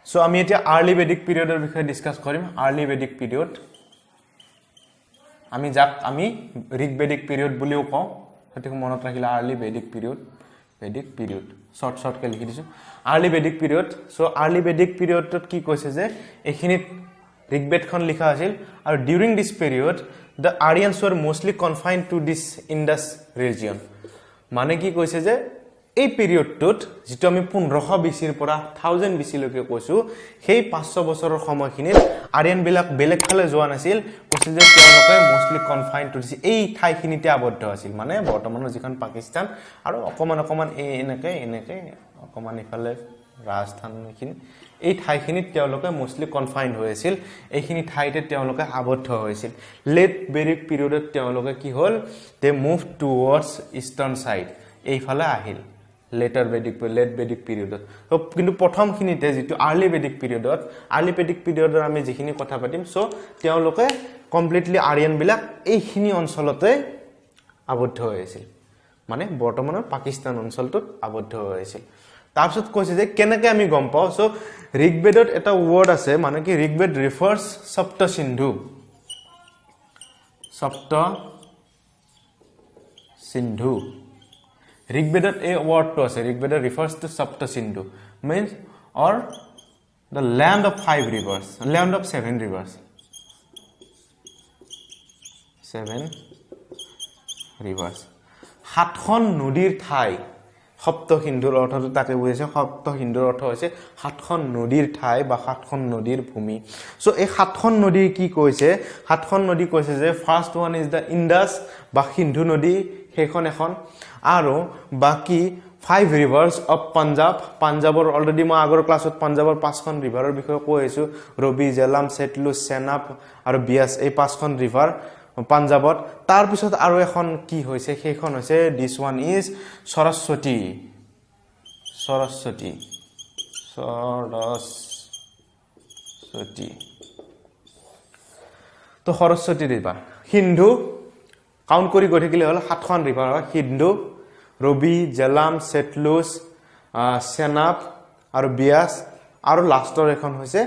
So আমি এতিয়া early বেদিক পিৰিয়ডৰ বিষয়ে ডিসকাস কৰিম আৰ্লি বেদিক পিৰিয়ড আমি যাক আমি ঋগবেদিক পিৰিয়ড বুলিও কওঁ সেইটো মনত ৰাখিলে আৰ্লি বেদিক পিৰিয়ড শৰ্ট কে লিখি দিছো আৰ্লি বেদিক পিৰিয়ড সো আৰ্লি বেদিক পিৰিয়ডত কি কৈছে যে এখিনিত ঋগবেদখন লিখা আছিল আৰু during this period the Aryans were mostly confined to this Indus region মানে কি কৈছে যে এই পিৰিয়ডটোত যেটো আমি 1500 বিসিৰ পৰা 1000 বিসি লৈকে কৈছো সেই 500 বছৰৰ সময়খিনিত আৰিয়ান বিলাক বেলেগ ফালে যোৱা নাছিল কৈছে যে তেওঁলোকে মোস্টলি কনফাইন্ড টু দিস এই ঠাইখিনিতে আবদ্ধ আছিল মানে বৰ্তমানৰ যিখন পাকিস্তান আৰু অকমান এনেকে অকমান ইফালে ৰাজস্থানখিনি এই ঠাইখিনিত তেওঁলোকে মোস্টলি কনফাইন্ড হৈছিল এইখিনি ঠাইতে তেওঁলোকে আবদ্ধ হৈছিল লেট বেদিক পিৰিয়ডত তেওঁলোকে কি হল they move towards eastern side এইফালে আহিল লেট বেদিক পিৰিয়ডত কিন্তু প্ৰথমখিনিতে যেটো আৰ্লি বেদিক পিৰিয়ডত আমি যিখিনি কথা পাতিম সো তেওঁলোকে কমপ্লিটলি আৰিয়ান বিলাক এইখিনি অঞ্চলতে আবদ্ধ হৈছিল মানে বৰ্তমানৰ পাকিস্তান অঞ্চলটোত আবদ্ধ হৈছিল তাৰপিছত কৈছে যে কেনেকৈ আমি গম পাও সো ঋগবেদত এটা ওয়াৰ্ড আছে মানে কি ঋগবেদ ৰিফাৰ্স সপ্ত সিন্ধু ঋগবেদত এই ওয়াৰ্ডটো আছে ঋগবেদত ৰিফাৰ্স টু সপ্ত Sindhu means or the land of 5 rivers land of 7 rivers 7 rivers সাতখন নদীৰ ঠাই সপ্ত সিন্ধুৰ অৰ্থটো তাকে বুজাইছে সপ্ত সিন্ধুৰ অৰ্থ হৈছে সাতখন নদীৰ ঠাই বা সাতখন নদীৰ ভূমি সো এই সাতখন নদী কি কৈছে সাতখন নদী কৈছে যে first one is the Indus বা সিন্ধু নদী সেইখন এখন আৰু বাকি 5 ৰিভাৰ্স অফ পাঞ্জাবৰ অলৰেডি মই আগৰ ক্লাছত পাঞ্জাবৰ 5খন ৰিভাৰৰ বিষয়ে কৈছো ৰবি জেলাম সেটলুজ সেনাব আৰু বিয়াস এই 5খন ৰিভাৰ পাঞ্জাবত তাৰ পিছত আৰু এখন কি হৈছে সেইখন হৈছে দিস ওয়ান ইজ সৰস্বতী তো সৰস্বতী ৰিভাৰ সিন্ধু কাউন্ট কৰি গৈ থাকিলে হল 7খন ৰিভাৰ হয় সিন্ধু ৰবি জেলাম সেটলুজ সেনাব আৰু বিয়াস আৰু লাষ্টৰ এখন হৈছে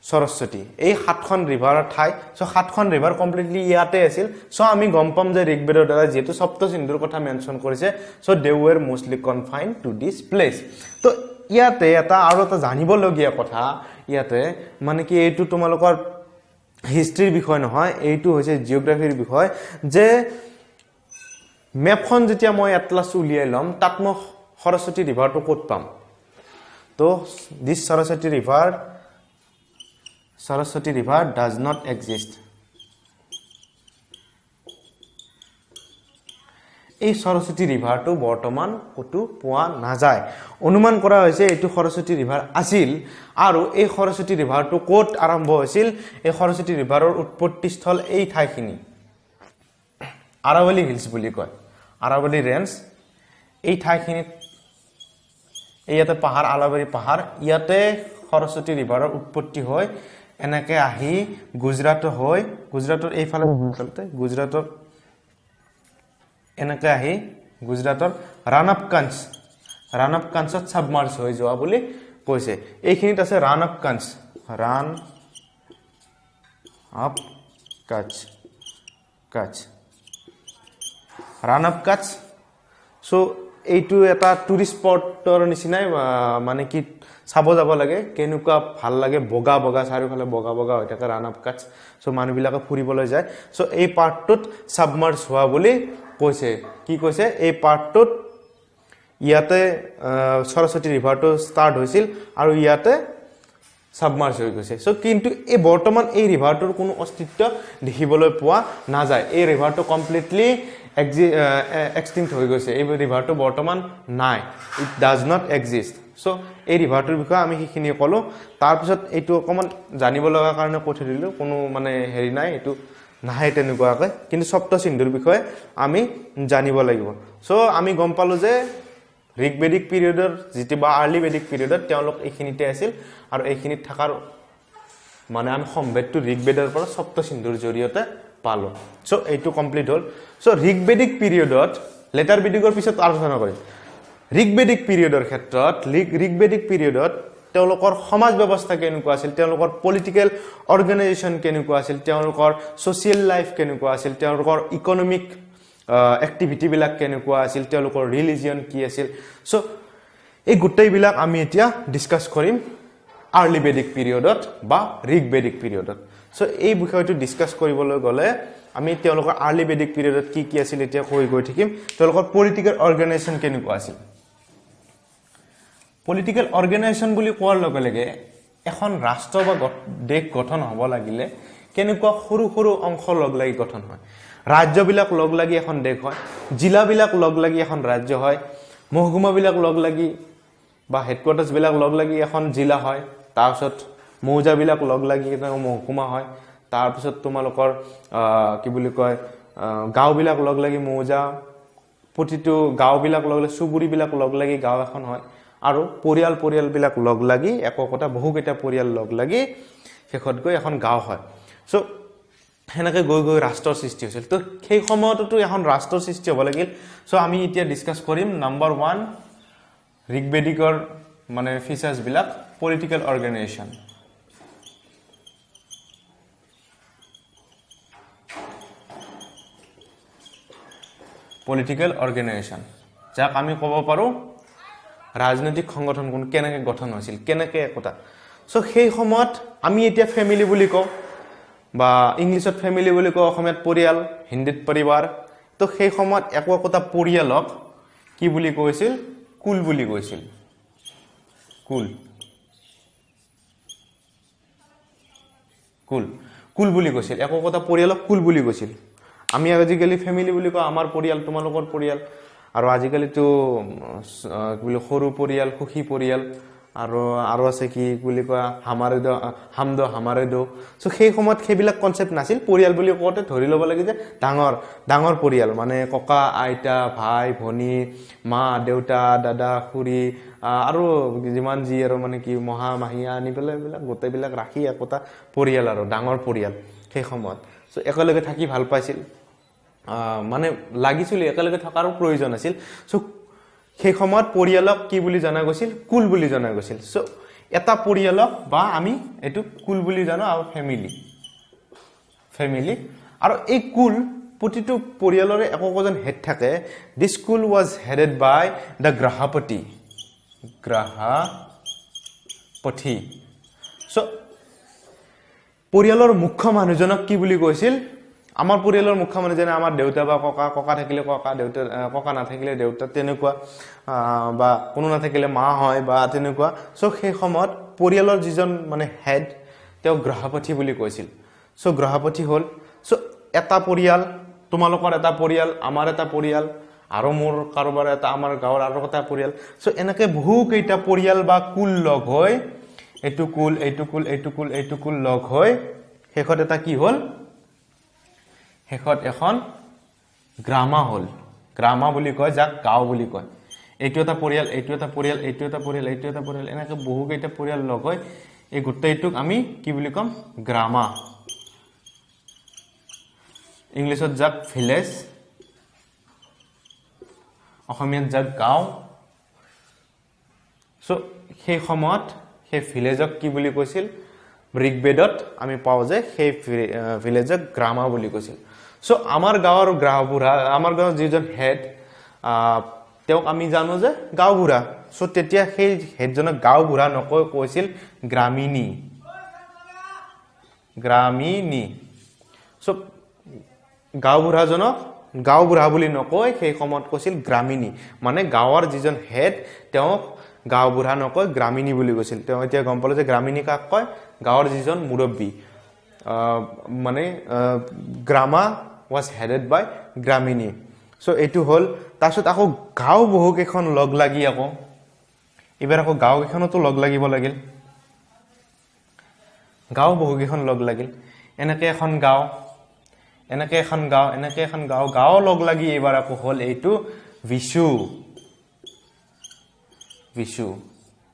সৰস্বতী এই 7খন ৰিভাৰৰ ঠাই সো 7খন ৰিভাৰ কমপ্লিটলি ইয়াতে আছিল সো আমি গম পাম যে ঋগবেদৰ দ্বাৰা যেটো সপ্ত সিন্ধুৰ কথা মেনশন কৰিছে so they war mostly confined to this place তো ইয়াতে এটা আৰু এটা জানিবলগীয়া কথা ইয়াতে মানে কি এইটো তোমালোকৰ হিষ্ট্ৰীৰ বিষয় নহয় এইটো হৈছে জিওগ্ৰাফিৰ বিষয় যে মেপখন যেতিয়া মই এটলাস উলিয়াই লম তাত মই সৰস্বতী ৰিভাৰটো ক'ত পাম তো this Saraswati river does not exist. এই সৰস্বতী ৰিভাৰটো বৰ্তমান কতো পোৱা নাযায় অনুমান কৰা হৈছে এটো সৰস্বতী ৰিভাৰ আছিল আৰু এই সৰস্বতী ৰিভাৰটো ক'ত আৰম্ভ হৈছিল এই সৰস্বতী ৰিভাৰৰ উৎপত্তি স্থল এই ঠাইখিনি আৰাৱলী হিলছ বুলি কয় আৰাৱলী ৰেঞ্জ এই ঠাইখিনিত ইয়াতে পাহাৰ আৰাৱলী পাহাৰ ইয়াতে সৰস্বতী ৰিভাৰৰ উৎপত্তি হয় এনেকে আহি গুজৰাটৰ এইফালে গুজৰাটৰ এনেকে আহি গুজৰাটৰ ৰাণবকাঞ্চত সাবমাৰ্জ হৈ যোৱা বুলি কৈছে এইখিনিত আছে ৰাণবকাঞ্চ সো এইটো এটা টুৰিষ্ট স্পটৰ নিচিনাই মানে কি চাব যাব লাগে কেনুকা ভাল লাগে বগা চাৰিওফালে বগা হৈ থাকে ৰাণবকাঞ্চ সো মানুহবিলাকে ফুৰিবলৈ যায় সো এই পাৰ্টটোত সাবমাৰ্জ হোৱা বুলি কৈছে কি কৈছে এই পাৰ্টটোত ইয়াতে সৰস্বতী ৰিভাৰটো ষ্টাৰ্ট হৈছিল আৰু ইয়াতে সাবমাৰ্জ হৈ গৈছে সো কিন্তু এই বৰ্তমান এই ৰিভাৰটোৰ কোনো অস্তিত্ব দেখিবলৈ পোৱা নাযায় এই ৰিভাৰটো কমপ্লিটলি extinct হৈ গৈছে এই ৰিভাৰটো বৰ্তমান নাই it does not exist so এই ৰিভাৰটোৰ বিষয়ে আমি হিখিনি কলো তাৰ পিছত এইটো অকমান জানিব লগা কাৰণে কৈ দিলো কোনো মানে হেৰি নাই এইটো নাহে তেনেকুৱাকৈ কিন্তু সপ্ত সিন্ধুৰ বিষয়ে আমি জানিব লাগিব সো আমি গম পালো যে ঋগবেদিক পিৰিয়ডৰ যেটি বা আৰ্লি বেদিক পিৰিয়ডত তেওঁলোক এইখিনিতে আছিল আৰু এইখিনিত থাকাৰ মানে আমি সম্ভেদটো ঋগবেদৰ পৰা সপ্ত সিন্ধুৰ জৰিয়তে পালো সো এইটো কমপ্লিট হল সো ঋগবেদিক পিৰিয়ডত লেটাৰ বেদিকৰ পিছত আলোচনা কৰিম ঋগবেদিক পিৰিয়ডৰ ক্ষেত্ৰত ঋগবেদিক পিৰিয়ডত তেওঁলোকৰ সমাজ ব্যৱস্থা কেনেকুৱা আছিল তেওঁলোকৰ পলিটিক্যাল অৰ্গানাইজেশ্যন কেনেকুৱা আছিল তেওঁলোকৰ সোশ্যাল লাইফ কেনেকুৱা আছিল তেওঁলোকৰ ইকনমিক এক্টিভিটি বিলাক কেনেকুৱা আছিল তেওঁলোকৰ ৰিলিজিয়ন কি আছিল সো এই গোটেইবিলাক আমি এতিয়া ডিসকাস কৰিম আৰ্লি বেদিক পিৰিয়ডত বা ঋগ বেদিক পিৰিয়ডত সো এই বিষয়টো ডিসকাস কৰিবলৈ গলে আমি তেওঁলোকৰ আৰ্লি বেদিক পিৰিয়ডত কি কি আছিল এতিয়া গৈ থাকিম তেওঁলোকৰ পলিটিক্যাল অৰ্গানাইজেশ্যন কেনেকুৱা আছিল পলিটিক্যাল অৰ্গানাইজেশ্যন বুলি কোৱাৰ লগে লগে এখন ৰাষ্ট্ৰ বা দেশ গঠন হ'ব লাগিলে কেনেকুৱা সৰু সৰু অংশ লগ লাগি গঠন হয় ৰাজ্যবিলাক লগ লাগি এখন দেশ হয় জিলাবিলাক লগ লাগি এখন ৰাজ্য হয় মহকুমাবিলাক লগ লাগি বা হেডকোৱাৰ্টাৰ্ছ বিলাক লগ লাগি এখন জিলা হয় তাৰপিছত মৌজাবিলাক লগ লাগি এটা মহকুমা হয় তাৰপিছত তোমালোকৰ কি বুলি কয় গাঁওবিলাক লগ লাগি মৌজা প্ৰতিটো গাঁওবিলাক লগ লাগি চুবুৰীবিলাক লগ লাগি গাঁও এখন হয় আৰু পৰিয়ালবিলাক লগ লাগি এককটা বহুকেইটা পৰিয়াল লগ লাগি শেষত গৈ এখন গাঁও হয় সো হেনেকে গৈ ৰাষ্ট্ৰৰ সৃষ্টি হৈছিল তো সেই সময়তো এখন ৰাষ্ট্ৰৰ সৃষ্টি হ'ব লাগিল সো আমি এতিয়া ডিসকাস কৰিম নাম্বাৰ 1 ঋগবেদিকৰ মানে ফিচাৰ্স বিলাক পলিটিক্যাল অৰ্গানাইজেশ্যন পলিটিক্যাল অৰ্গানাইজেশ্যন যাক আমি ক'ব পাৰো ৰাজনৈতিক সংগঠন কোন কেনেকৈ গঠন হৈছিল কেনেকৈ একতা সো সেই সময়ত আমি এতিয়া ফ্যামিলি বুলি কওঁ বা ইংলিছত ফ্যামিলি বুলি কওঁ অসমীয়াত পৰিয়াল হিন্দীত পৰিবাৰ তো সেই সময়ত একতা পৰিয়ালক কি বুলি কৈছিল কুল বুলি কৈছিল কুল কুল কুল বুলি কৈছিল একতা পৰিয়ালক কুল বুলি কৈছিল আমি আজিকালি ফ্যামিলি বুলি কওঁ আমাৰ পৰিয়াল তোমালোকৰ পৰিয়াল আৰু আজিকালি তো বুলি সৰু পৰিয়াল সুখী পৰিয়াল আৰু আছে কি বুলি কয় হামাৰে দো সো সেই সময়ত সেইবিলাক কনসেপ্ট নাছিল পৰিয়াল বুলি কওঁতে ধৰি ল'ব লাগে যে ডাঙৰ পৰিয়াল মানে ককা আইতা ভাই ভনী মা দেউতা দাদা খুৰী আৰু যিমান যি আৰু মানে কি মহা মাহিয়া আনি পেলাই এইবিলাক গোটেইবিলাক ৰাখি একতা পৰিয়াল আৰু ডাঙৰ পৰিয়াল সেই সময়ত সো একেলগে থাকি ভাল পাইছিল মানে লাগিছিল একেলগে থকাৰ প্ৰয়োজন আছিল সো সেই সময়ত পৰিয়ালক কি বুলি জনা গৈছিল কুল বুলি জনা গৈছিল সো এটা পৰিয়ালক বা আমি এটো কুল বুলি জানো আৰু ফ্যামিলি আৰু এই কুল প্ৰতিটো পৰিয়ালৰে একোজন হেড থাকে দিস কুল ওয়াজ হেডেড বাই দা গ্ৰহপতি সো পৰিয়ালৰ মুখ্য মানুহজনক কি বুলি কৈছিল আমাৰ পৰিয়ালৰ মুখ্য মানুহজনে আমাৰ দেউতা বা ককা থাকিলে ককা দেউতা ককা নাথাকিলে দেউতা তেনেকুৱা বা কোনো নাথাকিলে মা হয় বা তেনেকুৱা সো সেই সময়ত পৰিয়ালৰ যিজন মানে হেড তেওঁ গ্ৰহপতি বুলি কৈছিল সো গ্ৰহপতি হল সো এটা পৰিয়াল তোমালোকৰ এটা পৰিয়াল আমাৰ এটা পৰিয়াল আৰু মোৰ কাৰোবাৰ এটা আমাৰ গাঁৱৰ আৰু এটা পৰিয়াল সো এনেকৈ বহু কেইটা পৰিয়াল বা কুল লগ হৈ এইটো কুল লগ হৈ শেষত এটা কি হল শেষত এখন গ্ৰামা হল গ্ৰামা বুলি কয় যাক গাঁও বুলি কয় এইটো এটা পৰিয়াল এনেকৈ বহু কেইটা পৰিয়াল লগ হৈ এই গোটেইটোক আমি কি বুলি কম গ্ৰামা ইংলিছত যাক ভিলেজ অসমীয়াত যাক গাঁও সো সেই সময়ত সেই ভিলেজক কি বুলি কৈছিল ঋগবেদত আমি পাওঁ যে সেই ভিলেজক গ্ৰামা বুলি কৈছিল সো আমাৰ গাঁৱৰ গাঁওবুঢ়া আমাৰ গাঁৱৰ যিজন হেড তেওঁক আমি জানো যে গাঁওবুঢ়া সো তেতিয়া সেই হেডজনক গাঁওবুঢ়া নকৈ কৈছিল গ্ৰামিনী সো গাঁওবুঢ়াজনক গাঁওবুঢ়া বুলি নকৈ সেই সময়ত কৈছিল গ্ৰামিনী মানে গাঁৱৰ যিজন হেড তেওঁক গাঁওবুঢ়া নকৈ গ্ৰামিনী বুলি কৈছিল তেওঁ এতিয়া গম পালে যে গ্ৰামিনী কাক কয় গাঁৱৰ যিজন মুৰব্বী মানে গ্ৰামা was headed by গ্ৰামিনী সো এইটো হল তাৰপিছত আকৌ গাঁও বহু কেইখন লগ লাগি আকৌ এবাৰ আকৌ গাঁও কেইখনতো লগ লাগিব লাগিল গাঁও বহু কেইখন লগ লাগিল এনেকৈ এখন গাঁও লগ লাগি এবাৰ আকৌ হল এইটো বিশু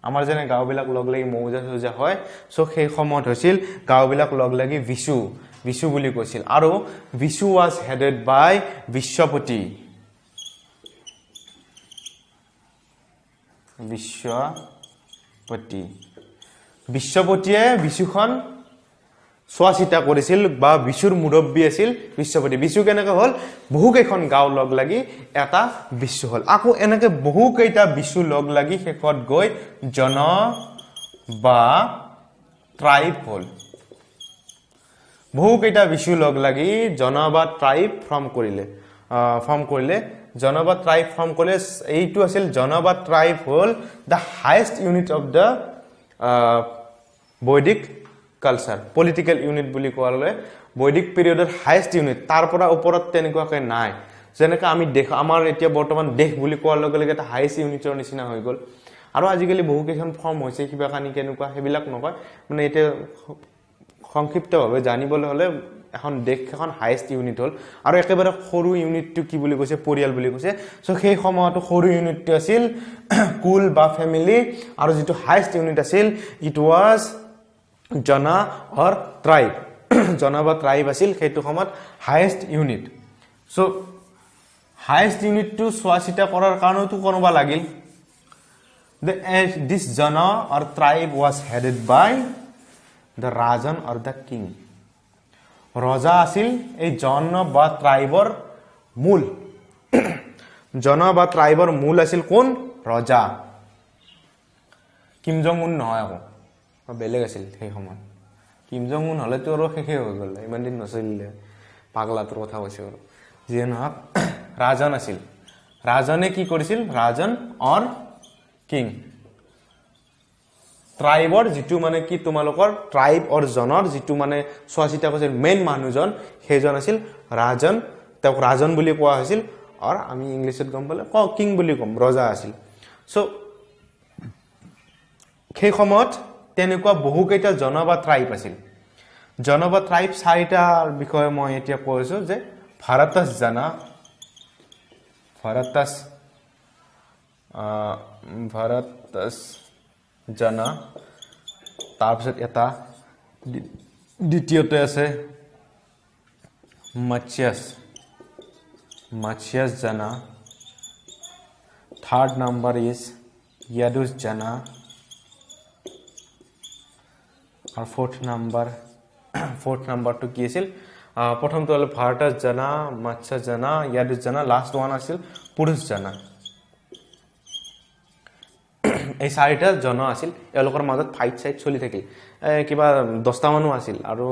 আমাৰ যেনে গাঁওবিলাক লগ লাগি মৌজা হয় সো সেই সময়ত হৈছিল গাঁওবিলাক লগ লাগি বিশু বুলি কৈছিল আৰু Vishu was headed by Biswapati বিশ্বপতিয়ে বিশুখন চোৱা চিতা কৰিছিল বা বিশুৰ মুৰব্বী আছিল বিশ্বপতি বিশু কেনেকৈ হ'ল বহুকেইখন গাঁও লগ লাগি এটা বিশু হ'ল আকৌ এনেকৈ বহুকেইটা বিশু লগ লাগি শেষত গৈ জন বা ট্ৰাইব হ'ল বহুকেইটা বিশু লগ লাগি জন বা ট্ৰাইব ফৰ্ম কৰিলে জন বা ট্ৰাইব ফৰ্ম কৰিলে এইটো আছিল জন বা ট্ৰাইব হ'ল the highest unit of the বৈদিক কালচাৰ পলিটিকেল ইউনিট বুলি কোৱালে বৈদিক পিৰিয়ডৰ হাইয়েষ্ট ইউনিট তাৰ পৰা ওপৰত তেনেকুৱাকৈ নাই যেনেকৈ আমি দেখ আমাৰ এতিয়া বৰ্তমান দেশ বুলি কোৱাৰ লগে লগে এটা হাইয়েষ্ট ইউনিটৰ নিচিনা হৈ গ'ল আৰু আজিকালি বহুকেইখন ফৰ্ম হৈছে কিবা কানি কেনেকুৱা সেইবিলাক নকয় মানে এতিয়া সংক্ষিপ্তভাৱে জানিবলৈ হ'লে এখন দেশ এখন হাইয়েষ্ট ইউনিট হ'ল আৰু একেবাৰে সৰু ইউনিটটো কি বুলি কৈছে পৰিয়াল বুলি কৈছে সো সেই সময়তো সৰু ইউনিটটো আছিল কুল বা ফ্যামিলি আৰু যেটো হাইয়েষ্ট ইউনিট আছিল ইট ওয়াজ জনা অর ট্রাইব জনা বা ট্রাইব আছিল সেইটো সময়ত হাইয়েষ্ট ইউনিট সো হাইয়েষ্ট ইউনিটটো চোৱাচিতা কৰাৰ কাৰণেতো কোনোবা লাগিল this jana or tribe was headed by the rajan or the king ৰজা আছিল এই জন বা ট্ৰাইবৰ মূল জন বা ট্ৰাইবৰ মূল আছিল কোন ৰজা কিম জং উন নহয় আকৌ বেলেগ আছিল সেই সময় কিম জং উন হলে তো আৰু শেষে হৈ গ'ল ইমান দিন নচলিলে পাগলাটোৰ কথা কৈছে আৰু যিয়ে নহওক ৰাজন আছিল ৰাজনে কি কৰিছিল ৰাজন অৰ কিং ট্ৰাইবৰ যেটো মানে কি তোমালোকৰ ট্ৰাইব অৰ জনৰ যেটো মানে চোৱাচিতা কৰিছিল মেইন মানুহজন সেইজন আছিল ৰাজন তেওঁক ৰাজন বুলি কোৱা হৈছিল আৰু আমি ইংলিছত গম পালে কিং বুলি কম ৰজা আছিল সো সেই সময়ত তেনেকুৱা বহুকেইটা জন বা ট্ৰাইব আছিল জন বা ট্ৰাইব চাৰিটাৰ বিষয়ে মই এতিয়া কৈছো যে ভাৰতস জনা তাৰপিছত এটা দ্বিতীয়তে আছে মৎস্যস জনা থাৰ্ড নাম্বাৰ ইজ ইয়াদুস জনা আৰু ফোৰ্থ নাম্বাৰটো কি আছিল প্ৰথমটো হ'ল ভাৰতস জনা মৎস্য জনা ইয়াদুস জনা লাষ্ট ওয়ান আছিল পুৰুষ জনা এই চাৰিটা জন আছিল এলোকৰ মাজত ফাইট চলি থাকিল কিবা 10টা মানুহ আছিল আৰু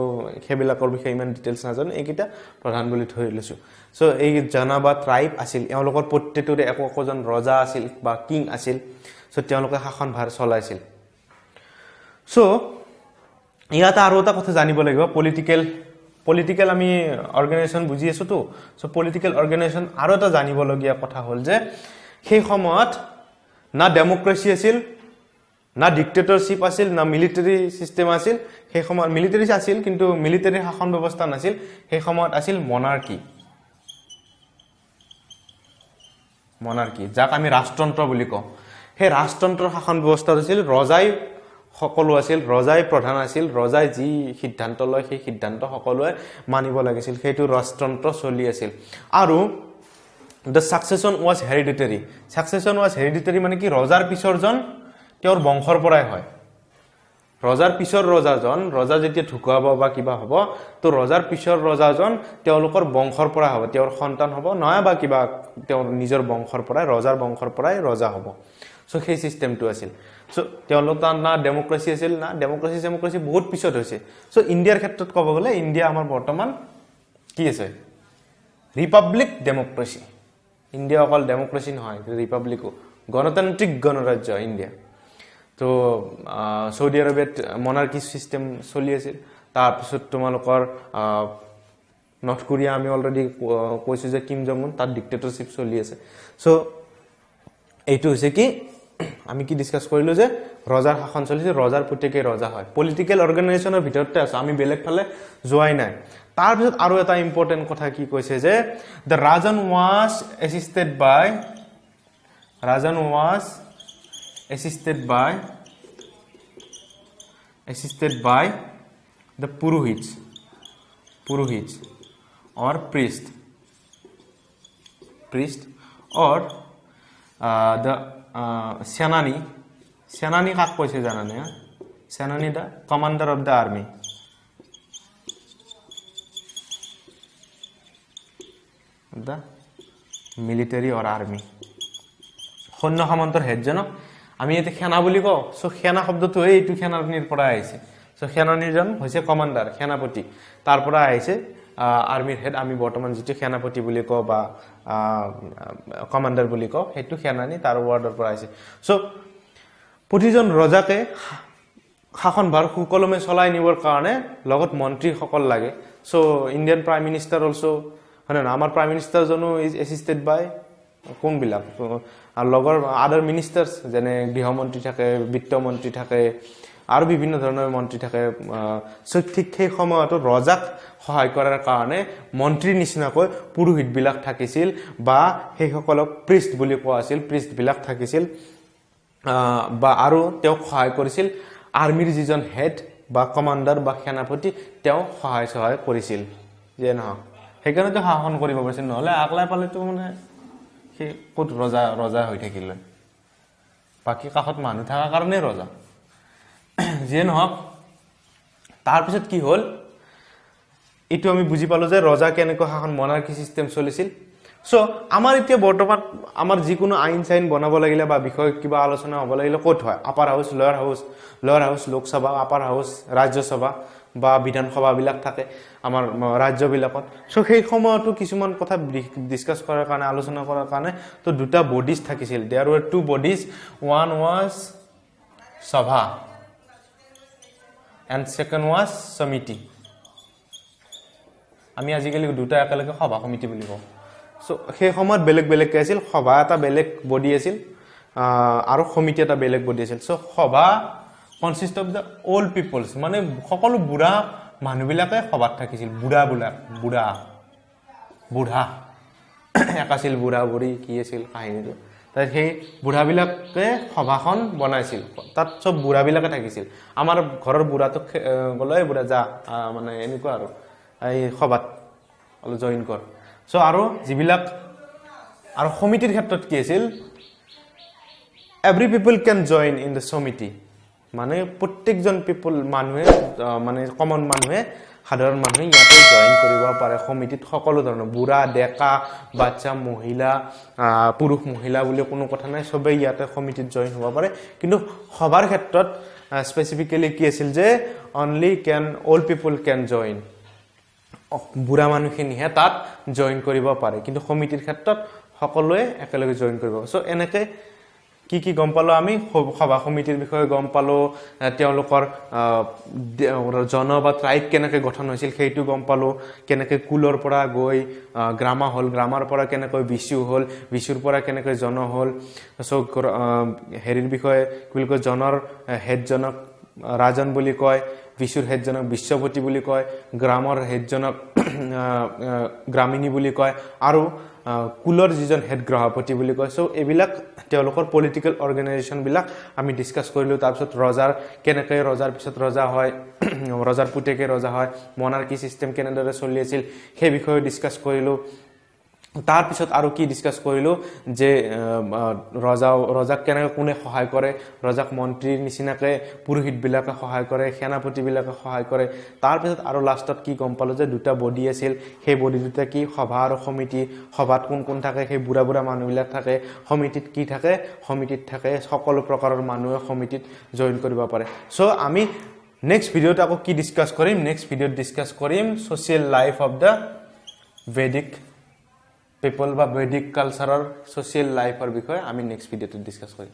হেবিলাকৰ বিষয়ে ইমান ডিটেইলছ নাজানো এইকিটা প্ৰধান বুলি ধৰি লৈছো সো এই জনা বা ট্ৰাইব আছিল এলোকৰ প্ৰত্যেকৰে একোজন ৰজা আছিল বা কিং আছিল সো তেওঁলোকে শাসনভাৰ চলাইছিল সো ইয়াত আৰু এটা কথা জানিব লাগিব পলিটিক্যাল আমি অৰ্গানাইজেশন বুজি আছো তো সো পলিটিক্যাল অৰ্গানাইজেশন আৰু এটা জানিবলগীয়া কথা হ'ল যে সেই সময়ত না ডেমোক্ৰেসি আছিল না ডিক্টেটৰশিপ আছিল না মিলিটাৰী সিস্টেম আছিল সেই সময়ত মিলিটাৰী আছিল কিন্তু মিলিটাৰী শাসন ব্যৱস্থা নাছিল সেই সময়ত আছিল মনাৰ্কি যাক আমি ৰাষ্ট্ৰযন্ত্ৰ বুলি কওঁ সেই ৰাষ্ট্ৰযন্ত্ৰৰ শাসন ব্যৱস্থা আছিল ৰজাই সকলো আছিল ৰজাই প্ৰধান আছিল ৰজাই যি সিদ্ধান্ত লয় সেই সিদ্ধান্ত সকলোৱে মানিব লাগিছিল সেইটো ৰাষ্ট্ৰযন্ত্ৰ চলি আছিল আৰু the succession was hereditary মানে কি ৰজাৰ পিছৰজন তেওঁৰ বংশৰ পৰাই হয় ৰজাৰ পিছৰ ৰজাজন ৰজা যেতিয়া ঢুকাব বা কিবা হ'ব তো ৰজাৰ পিছৰ ৰজাজন তেওঁলোকৰ বংশৰ পৰা হ'ব তেওঁৰ সন্তান হ'ব নহয় বা কিবা তেওঁৰ নিজৰ বংশৰ পৰাই ৰজাৰ বংশৰ পৰাই ৰজা হ'ব সো সেই সিস্টেমটো আছিল সো তেওঁলোকৰ না ডেমোক্ৰেসি আছিল না ডেমোক্ৰেসি বহুত পিছত হৈছে সো ইণ্ডিয়াৰ ক্ষেত্ৰত ক'ব গ'লে ইণ্ডিয়া আমাৰ বৰ্তমান কি আছে ৰিপাব্লিক ডেমোক্ৰেসি ইণ্ডিয়া অকল ডেমোক্ৰেসি নহয় ৰিপাব্লিকো গণতান্ত্ৰিক গণৰাজ্য ইণ্ডিয়া তো সৌদি আৰবত মনাৰ্কি সিস্টেম চলি আছিল তাৰ পিছত তোমালোকৰ নৰ্থ কোৰিয়া আমি অলৰেডি কৈছো যে কিম জং উন তাত ডিক্টেটৰশিপ চলি আছে সো এইটো হৈছে কি আমি কি ডিসকাস কৰিলো যে ৰজাৰ শাসন চলিছে ৰজাৰ পুতেকে ৰজা হয় পলিটিক্যাল অৰ্গানাইজেশনৰ ভিতৰতে আছে আমি বেলেগ ফালে যোৱাই নাই তাৰ পিছত আৰু এটা ইম্পৰ্টেন্ট কথা কি কৈছে যে the rajan was assisted by the purohits or priest or the senani কাক কৈছে জানানে সেনানী the commander of the army the military or army সৈন্য সামন্তৰ হেডজনক আমি ইয়াতে সেনা বুলি কওঁ সো সেনা শব্দটো এইটো সেনানীৰ পৰা আহিছে সো সেনানীজন হৈছে কমান্ডাৰ সেনাপতি তাৰ পৰা আহিছে আৰ্মিৰ হেড আমি বৰ্তমান যেটো সেনাপতি বুলি কওঁ বা কমান্ডাৰ বুলি কওঁ হেতু সেনানী তাৰ ওয়াৰ্ডৰ পৰা আহিছে সো প্ৰতিজন ৰজাকে শাসনভাৰ সুকলমে চলাই নিবৰ কাৰণে লগত মন্ত্ৰী সকল লাগে so Indian prime minister also হয় না আমাৰ প্ৰাইম মিনিষ্টাৰ জনো ইজ এসিস্টেড বাই কোন বিলাক আৰ লগৰ আদাৰ মিনিষ্টাৰ্স যেনে গৃহমন্ত্ৰী থাকে বিত্তমন্ত্ৰী থাকে আৰ বিভিন্ন ধৰনেৰ মন্ত্ৰী থাকে ঠিক সেই সময়ত ৰজাক সহায় কৰাৰ কাৰণে মন্ত্ৰীৰ নিচিনাকৈ পুৰোহিত বিলাক থাকিছিল বা সেই সকলক প্ৰিষ্ট বুলি কোৱা আছিল প্ৰিষ্ট বিলাক থাকিছিল বা আৰু তেওঁ সহায় কৰিছিল আৰ্মিৰ যিজন হেড বা কমান্ডাৰ বা সেনাপতি তেওঁ সহায় কৰিছিল যে নহয় সেইকাৰণে তো শাসন কৰিব পাৰিছিল নহলে আগলাই পালে তো মানে সেই কত ৰজা হৈ থাকিল বাকি কাষত মানুহ থাকা কাৰণে ৰজা যে নহক তাৰ পিছত কি হল এটো আমি বুজি পালো যে ৰজা কেনেকৈ শাসন মনাৰ্কি সিস্টেম চলিছিল সো আমাৰ এতিয়া বৰ্তমান আমাৰ যিকোনো আইন চাইন বনাব লাগিলে বা বিষয় কিবা আলোচনা হ'ব লাগিলে ক'ত হয় আপাৰ হাউস লোৱাৰ হাউস লোকসভা আপাৰ হাউস ৰাজ্যসভা বা বিধানসভা বিলাক থাকে আমাৰ ৰাজ্য বিলাকত সো সেই সময়তো কিছুমান কথা ডিসকাস কৰাৰ কাৰণে আলোচনা কৰাৰ কাৰণে তো দুটা বডিজ থাকিছিল there were two bodies one was Sabha and second ওয়াজ সমিতি আমি আজিকালি দুটা একেলগে সভা সমিতি বুলি কওঁ সো সেই সময়ত বেলেগ বেলেগ আছিল সভা এটা বেলেগ বডি আছিল আৰু সমিতি এটা বেলেগ বডি আছিল so Sabha consist of the old peoples মানে সকলো বুঢ়া মানুহবিলাকে সভাত থাকিছিল বুঢ়া একাছিল বুঢ়া বুঢ়ী কি আছিল কাহিনীটো তাই সেই বুঢ়াবিলাকে সভাখন বনাইছিল তাত সব বুঢ়াবিলাকে থাকিছিল আমাৰ ঘৰৰ বুঢ়াটোক গলৈ বুঢ়া যা মানে এনেকুৱা আৰু এই সভাত অলপ জয়েন কৰ সো আৰু যিবিলাক আৰু সমিতিৰ ক্ষেত্ৰত কি আছিল every people can join in the সমিতি মানে প্ৰত্যেকজন পিপল মানুহে মানে কমন মানুহে সাধাৰণ মানুহে ইয়াতে জয়েন কৰিব পাৰে সমিতিত সকলো ধৰণৰ বুঢ়া ডেকা বাচ্চা মহিলা পুৰুষ মহিলা বুলি কোনো কথা নাই সবে ইয়াতে সমিতিত জয়েন হ'ব পাৰে কিন্তু সভাৰ ক্ষেত্ৰত স্পেসিফিক্যালি কি আছিল যে only can all people can join বুঢ়া মানুহখিনিহে তাত জয়েন কৰিব পাৰে কিন্তু সমিতিৰ ক্ষেত্ৰত সকলোৱে একেলগে জয়েন কৰিব সো এনেকে কি গম পালো আমি সভা সমিতিৰ বিষয়ে গম পালো তেওঁলোকৰ জন বা ট্ৰাইব কেনেকৈ গঠন হৈছিল সেইটো গম পালো কেনেকৈ কুলৰ পৰা গৈ গ্ৰামা হল গ্ৰামাৰ পৰা কেনেকৈ বিশু হল বিশুৰ পৰা কেনেকৈ জন হল সো হেৰিৰ বিষয়ে কি কয় জনৰ হেডজনক ৰাজন বুলি কয় বিশুৰ হেডজনক বিশ্বপতি বুলি কয় গ্ৰামৰ হেডজনক গ্ৰামিনী বুলি কয় আৰু কুলৰ যিজন হেড গ্ৰহপতি বুলি কয় সো এবিলাক তেওঁলোকৰ পলিটিক্যাল অৰ্গানাইজেশন বিলাক আমি ডিসকাস কৰিলো তাৰ পিছত ৰজাৰ কেনেকৈ ৰজাৰ পিছত ৰজা হয় ৰজাৰ পুতেকে ৰজা হয় মনাৰ্কি সিস্টেম কেনেদৰে চলি আছিল সেই বিষয়ে ডিসকাস কৰিলো তাৰ পিছত আৰু কি ডিসকাস কৰিলো যে ৰজাক কেনেকৈ কোনে সহায় কৰে ৰজাক মন্ত্ৰীৰ নিচিনাকে পুৰোহিত বিলাকে সহায় কৰে সেনাপতি বিলাকে সহায় কৰে তাৰ পিছত আৰু লাষ্টত কি গম পালো যে দুটা বডি আছিল সেই বডি দুটা কি সভা আৰু সমিতি সভাত কোন থাকে সেই বুঢ়া মানুহবিলাক থাকে সমিতিত কি থাকে সমিতিত থাকে সকলো প্ৰকাৰৰ মানুহে সমিতিত জয়েন কৰিব পাৰে সো আমি নেক্সট ভিডিওত আকৌ কি ডিসকাস কৰিম নেক্সট ভিডিওত ডিসকাস কৰিম social life of the Vedic people বা বৈদিক কালচাৰৰ সোশ্যাল লাইফৰ বিষয়ে আমি নেক্সট ভিডিওতে ডিসকাস কৰিম